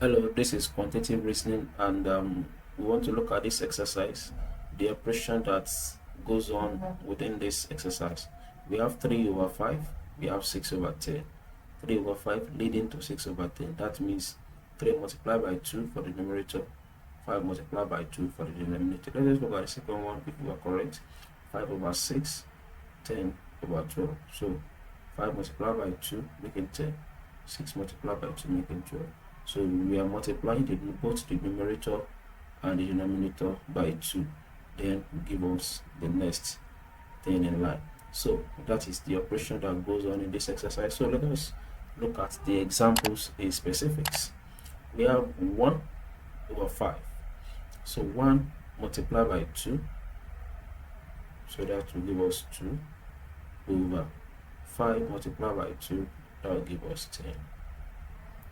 Hello, this is quantitative reasoning, and we want to look at this exercise, the operation that goes on within this exercise. We have 3 over 5, we have 6 over 10. 3 over 5 leading to 6 over 10. That means 3 multiplied by 2 for the numerator, 5 multiplied by 2 for the denominator. Let us look at the second one if we are correct. 5 over 6, 10 over 12. So 5 multiplied by 2 making 10, 6 multiplied by 2 making 12. So we are multiplying both the numerator and the denominator by 2. Then give us the next thing in line. So that is the operation that goes on in this exercise. So let us look at the examples in specifics. We have 1 over 5. So 1 multiplied by 2. So that will give us 2 over 5 multiplied by 2. That will give us 10.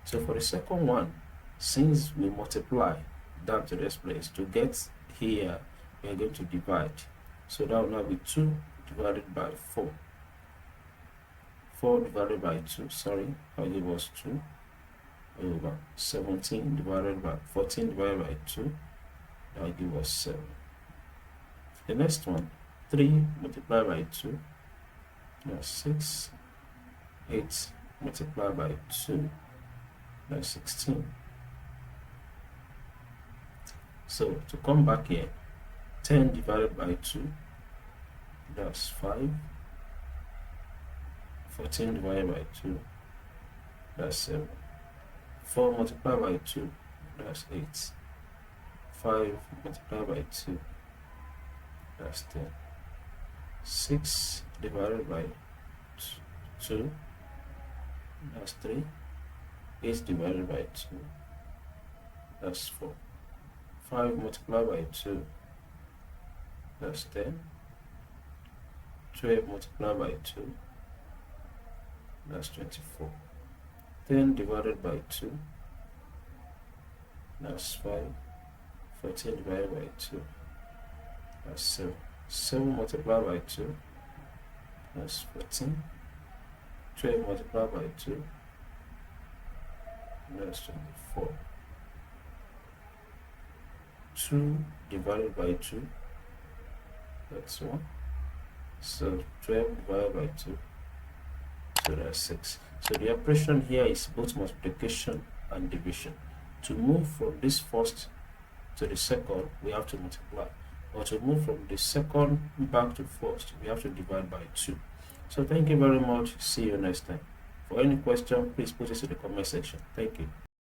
So for the second one, since we multiply down to this place, to get here, we are going to divide. So that will now be 2 divided by 4. 4 divided by 2, sorry, that will give us 2 over 17 divided by 14 divided by 2, that will give us 7. The next one, 3 multiplied by 2, that's 6. 8 multiplied by 2, that's 16. So to come back here, 10 divided by 2, that's 5. 14 divided by 2, that's 7. 4 multiplied by 2, that's 8. 5 multiplied by 2, that's 10. 6 divided by 2, that's 3. 8 divided by 2, that's 4. 5 multiplied by 2, that's 10. 12 multiplied by 2, that's 24. 10 divided by 2, that's 5. 14 divided by 2, that's 7. 7 multiplied by 2, that's 14. 12 multiplied by 2, that's 24. 2 divided by 2, that's 1. So 12 divided by 2, so that's 6. So the operation here is both multiplication and division. To move from this first to the second, we have to multiply. Or to move from the second back to first, we have to divide by 2. So thank you very much. See you next time. For any question, please put it in the comment section. Thank you.